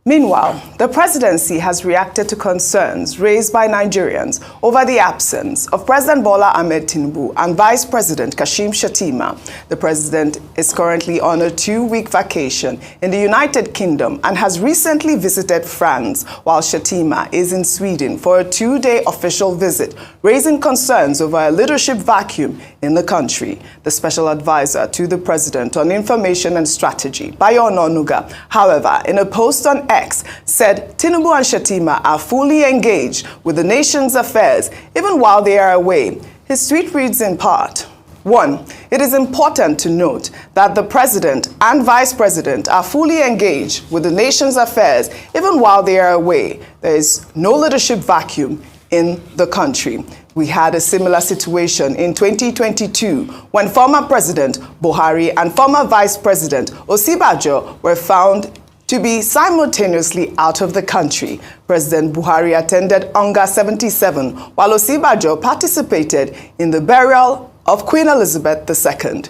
Meanwhile, the presidency has reacted to concerns raised by Nigerians over the absence of President Bola Ahmed Tinubu and Vice President Kashim Shettima. The president is currently on a 2-week vacation in the United Kingdom and has recently visited France, while Shettima is in Sweden for a 2-day official visit, raising concerns over a leadership vacuum in the country. The special advisor to the president on information and strategy, Bayo Ononuga, however, in a post on X, said Tinubu and Shettima are fully engaged with the nation's affairs even while they are away. His tweet reads in part, 1. It is important to note that the President and Vice President are fully engaged with the nation's affairs even while they are away. There is no leadership vacuum in the country. We had a similar situation in 2022 when former President Buhari and former Vice President Osinbajo were found to be simultaneously out of the country. President Buhari attended Onga 77, while Osinbajo participated in the burial of Queen Elizabeth II.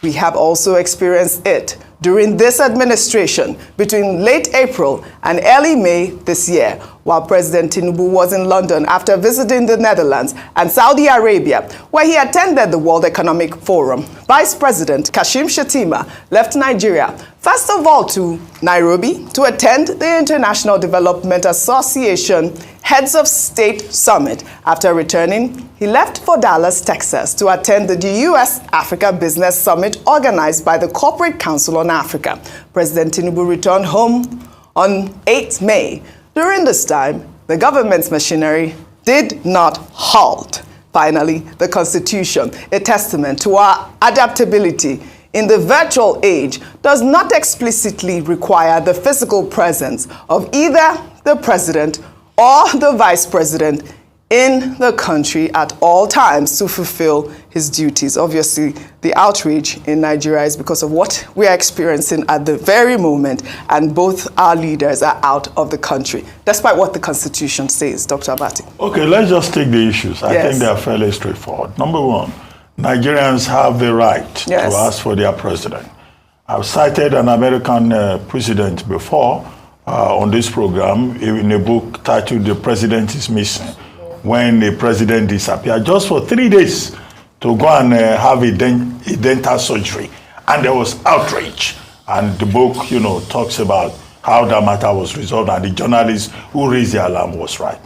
We have also experienced it during this administration between late April and early May this year, while President Tinubu was in London after visiting the Netherlands and Saudi Arabia, where he attended the World Economic Forum. Vice President Kashim Shettima left Nigeria, first of all to Nairobi, to attend the International Development Association Heads of State Summit. After returning, he left for Dallas, Texas, to attend the U.S.-Africa Business Summit organized by the Corporate Council on Africa. President Tinubu returned home on 8 May. During this time, the government's machinery did not halt. Finally, the Constitution, a testament to our adaptability in the virtual age, does not explicitly require the physical presence of either the president or the vice president in the country at all times to fulfill his duties. Obviously, the outrage in Nigeria is because of what we are experiencing at the very moment, and both our leaders are out of the country, despite what the Constitution says. Dr. Abati. Okay, let's just take the issues. I think they are fairly straightforward. Number one, Nigerians have the right to ask for their president. I've cited an American president before on this program in a book titled "The President is Missing," when the president disappeared just for 3 days to go and have a dental surgery. And there was outrage. And the book, talks about how that matter was resolved, and the journalist who raised the alarm was right.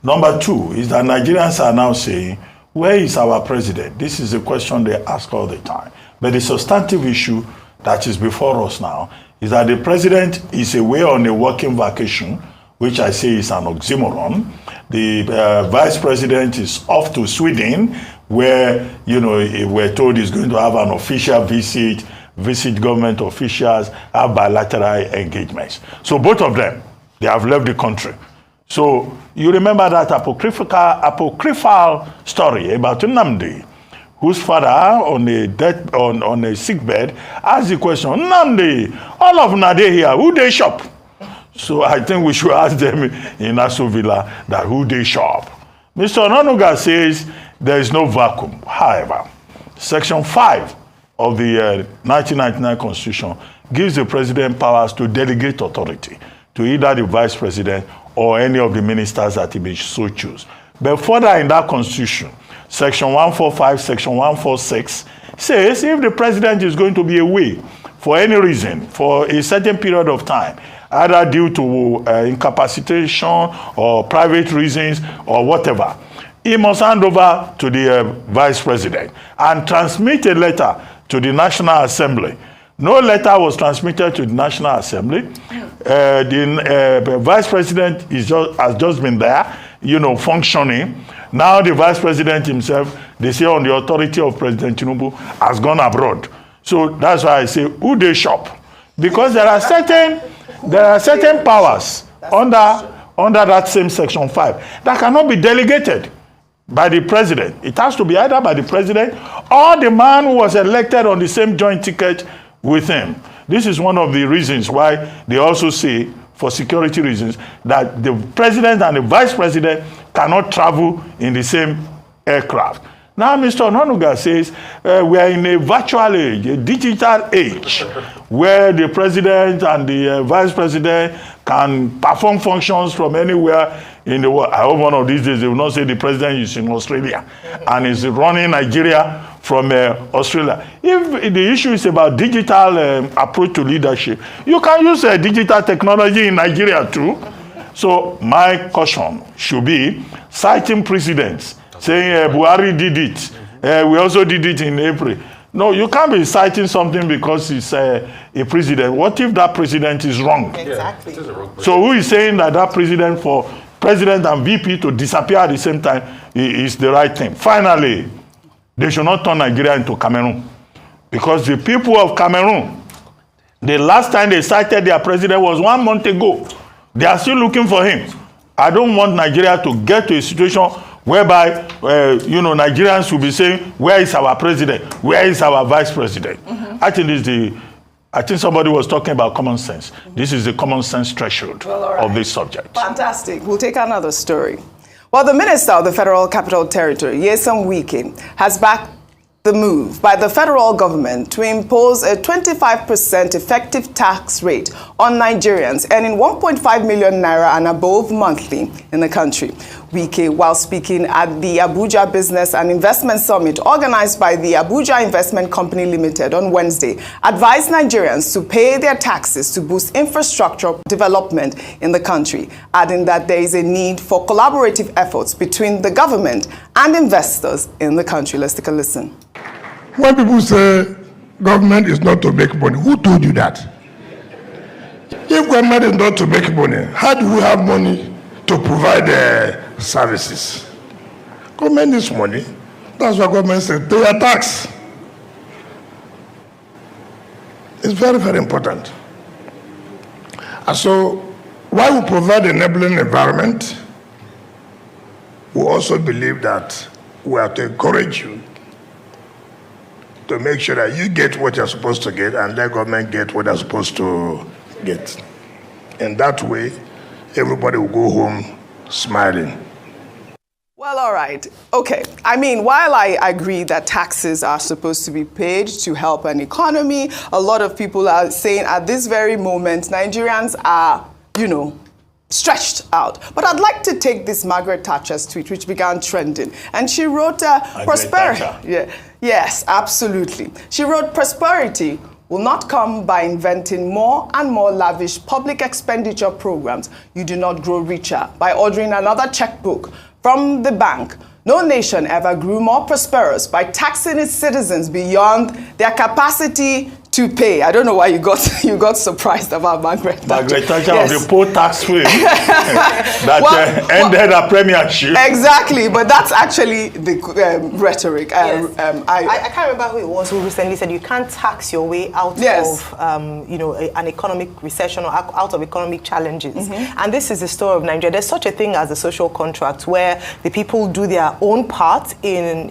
Number two is that Nigerians are now saying, where is our president? This is a question they ask all the time. But the substantive issue that is before us now is that the president is away on a working vacation, which I say is an oxymoron. The vice president is off to Sweden, where, we're told he's going to have an official visit government officials, have bilateral engagements. So both of them, they have left the country. So you remember that apocryphal story about Nnamdi, whose father on a sick bed asked the question, Nnamdi, all of Nade here, who they shop? So I think we should ask them in Aso Villa that who they shop. Mr. Ononuga says there is no vacuum. However, Section 5 of the 1999 Constitution gives the president powers to delegate authority to either the vice president or any of the ministers that he may so choose. But further in that Constitution, Section 145, Section 146 says if the president is going to be away for any reason, for a certain period of time, either due to incapacitation or private reasons or whatever, he must hand over to the vice president and transmit a letter to the National Assembly. No letter was transmitted to the National Assembly. The vice president has just been there, functioning. Now the vice president himself, they say on the authority of President Tinubu, has gone abroad. So that's why I say, who they shop? Because there are certain powers under that same Section 5 that cannot be delegated by the president. It has to be either by the president or the man who was elected on the same joint ticket with him. This is one of the reasons why they also say, for security reasons, that the president and the vice president cannot travel in the same aircraft. Now, Mr. Ononuga says we are in a virtual age, a digital age, where the president and the vice president can perform functions from anywhere in the world. I hope one of these days they will not say the president is in Australia and is running Nigeria from Australia. If the issue is about digital approach to leadership, you can use digital technology in Nigeria too. So my caution should be citing precedents, saying Buhari did it. We also did it in April. No, you can't be citing something because it's a president. What if that president is wrong? Exactly. So who is saying that president for president and VP to disappear at the same time is the right thing? Finally, they should not turn Nigeria into Cameroon. Because the people of Cameroon, the last time they cited their president was 1 month ago. They are still looking for him. I don't want Nigeria to get to a situation whereby, Nigerians will be saying, where is our president? Where is our vice president? I think somebody was talking about common sense. This is the common sense threshold of this subject. Fantastic. We'll take another story. Well, the Minister of the Federal Capital Territory, Nyesom Wike, has backed the move by the federal government to impose a 25% effective tax rate on Nigerians earning 1.5 million naira and above monthly in the country. Wike, while speaking at the Abuja Business and Investment Summit organized by the Abuja Investment Company Limited on Wednesday, advised Nigerians to pay their taxes to boost infrastructure development in the country, adding that there is a need for collaborative efforts between the government and investors in the country. Let's take a listen. When people say government is not to make money, who told you that? If government is not to make money, how do we have money to provide services? Government needs money. That's why government said pay a tax. It's very, very important. And so, while we provide an enabling environment, we also believe that we have to encourage you to make sure that you get what you're supposed to get and let government get what they're supposed to get. And that way, everybody will go home smiling. Well, all right. Okay. I mean, while I agree that taxes are supposed to be paid to help an economy, a lot of people are saying at this very moment, Nigerians are, stretched out. But I'd like to take this Margaret Thatcher's tweet, which began trending. And she wrote, prosperity. Yeah. Yes, absolutely. She wrote, prosperity will not come by inventing more and more lavish public expenditure programs. You do not grow richer by ordering another checkbook from the bank. No nation ever grew more prosperous by taxing its citizens beyond their capacity to pay. I don't know why you got surprised about Margaret Thatcher. Margaret Thatcher of the poor tax free that ended her premiership. Exactly, but that's actually the rhetoric. Yes. I can't remember who it was who recently said you can't tax your way out of an economic recession or out of economic challenges. And this is the story of Nigeria. There's such a thing as a social contract where the people do their own part in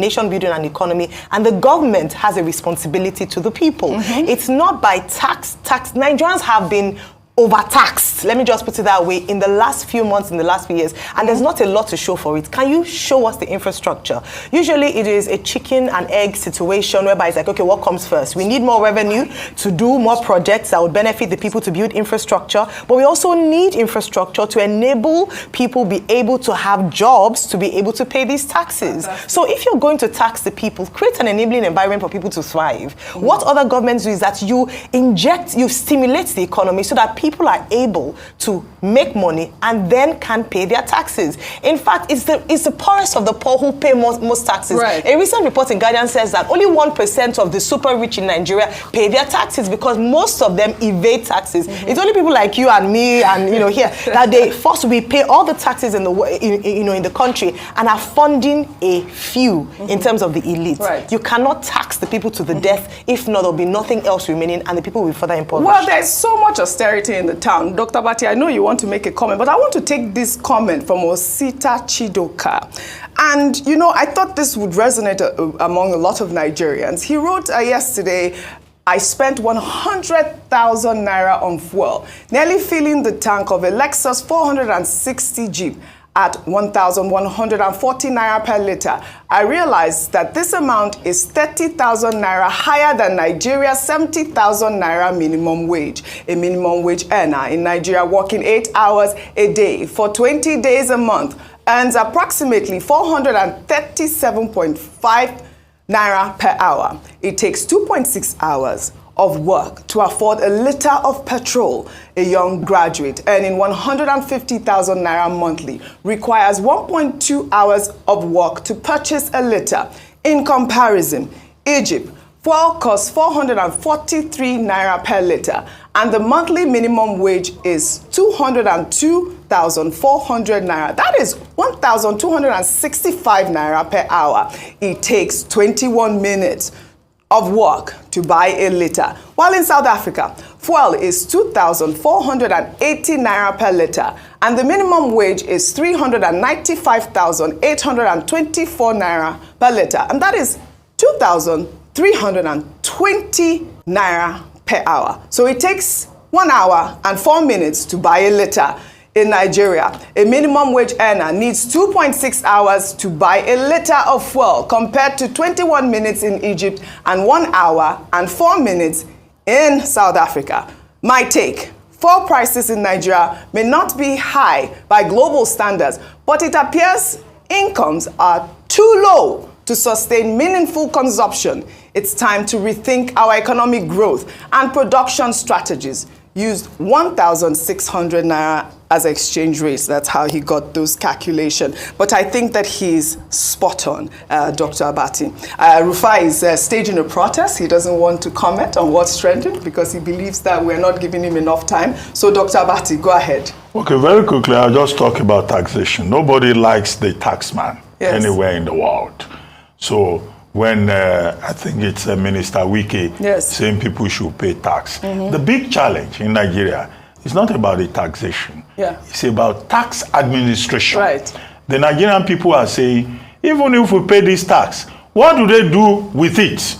nation building and economy, and the government has a responsibility to the people. It's not by tax. Nigerians have been overtaxed, let me just put it that way, in the last few months, in the last few years, and there's not a lot to show for it. Can you show us the infrastructure? Usually it is a chicken and egg situation whereby it's like, okay, what comes first? We need more revenue to do more projects that would benefit the people to build infrastructure, but we also need infrastructure to enable people be able to have jobs to be able to pay these taxes. So if you're going to tax the people, create an enabling environment for people to thrive. What other governments do is that you stimulate the economy so that people are able to make money and then can pay their taxes. In fact, it's the poorest of the poor who pay most taxes. Right. A recent report in Guardian says that only 1% of the super rich in Nigeria pay their taxes because most of them evade taxes. It's only people like you and me and here that we pay all the taxes in the country and are funding a few in terms of the elite. Right. You cannot tax the people to the death. If not, there'll be nothing else remaining and the people will further impoverish. Well, there's so much austerity in the town. Dr. Abati, I know you want to make a comment, but I want to take this comment from Osita Chidoka. And, I thought this would resonate among a lot of Nigerians. He wrote yesterday, I spent 100,000 naira on fuel, nearly filling the tank of a Lexus 460 Jeep. at 1,140 naira per litre. I realized that this amount is 30,000 naira higher than Nigeria's 70,000 naira minimum wage. A minimum wage earner in Nigeria working 8 hours a day for 20 days a month earns approximately 437.5 naira per hour. It takes 2.6 hours of work to afford a litre of petrol. A young graduate earning 150,000 naira monthly requires 1.2 hours of work to purchase a litre. In comparison, Egypt, fuel costs 443 naira per litre, and the monthly minimum wage is 202,400 naira. That is 1,265 naira per hour. It takes 21 minutes of work to buy a litre. While in South Africa, fuel is 2,480 naira per litre, and the minimum wage is 395,824 naira per litre, and that is 2,320 naira per hour. So it takes 1 hour and 4 minutes to buy a litre. In Nigeria, a minimum wage earner needs 2.6 hours to buy a litre of fuel, compared to 21 minutes in Egypt and 1 hour and 4 minutes in South Africa. My take: fuel prices in Nigeria may not be high by global standards, but it appears incomes are too low to sustain meaningful consumption. It's time to rethink our economic growth and production strategies. Used 1,600 naira as exchange rates. That's how he got those calculations. But I think that he's spot on, Dr. Abati. Rufai is staging a protest. He doesn't want to comment on what's trending because he believes that we're not giving him enough time. So, Dr. Abati, go ahead. Okay, very quickly, I'll just talk about taxation. Nobody likes the taxman anywhere in the world. So, when I think it's Minister Wike saying people should pay tax. The big challenge in Nigeria is not about the taxation. It's about tax administration. The Nigerian people are saying, even if we pay this tax, what do they do with it?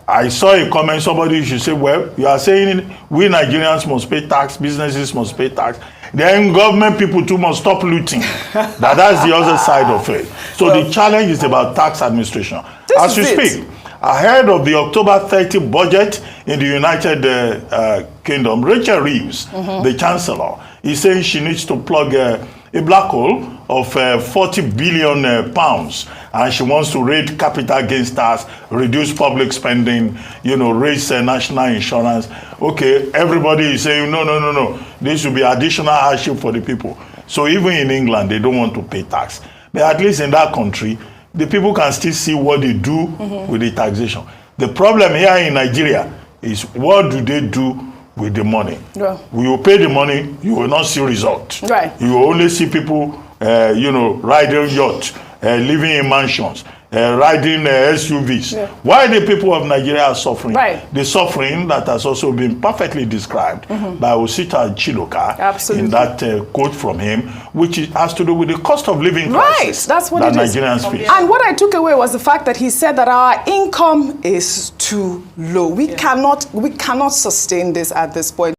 I saw a comment, somebody should say, well, you are saying we Nigerians must pay tax, businesses must pay tax. Then government people too must stop looting. That's the other side of it. So the challenge is about tax administration. As we speak, ahead of the October 30 budget in the United Kingdom, Rachel Reeves, the Chancellor, is saying she needs to plug a black hole of 40 billion pounds, and she wants to raise capital gains tax, reduce public spending, raise national insurance. Okay, everybody is saying, no. This will be additional hardship for the people. So even in England, they don't want to pay tax. But at least in that country, the people can still see what they do with the taxation. The problem here in Nigeria is, what do they do with the money? We will pay the money, you will not see result. You will only see people, riding yachts, living in mansions, riding SUVs. Why the people of Nigeria are suffering? The suffering that has also been perfectly described by Osita Chidoka in that quote from him, which has to do with the cost of living crisis that's what that it Nigerians face. And what I took away was the fact that he said that our income is too low. We cannot sustain this at this point.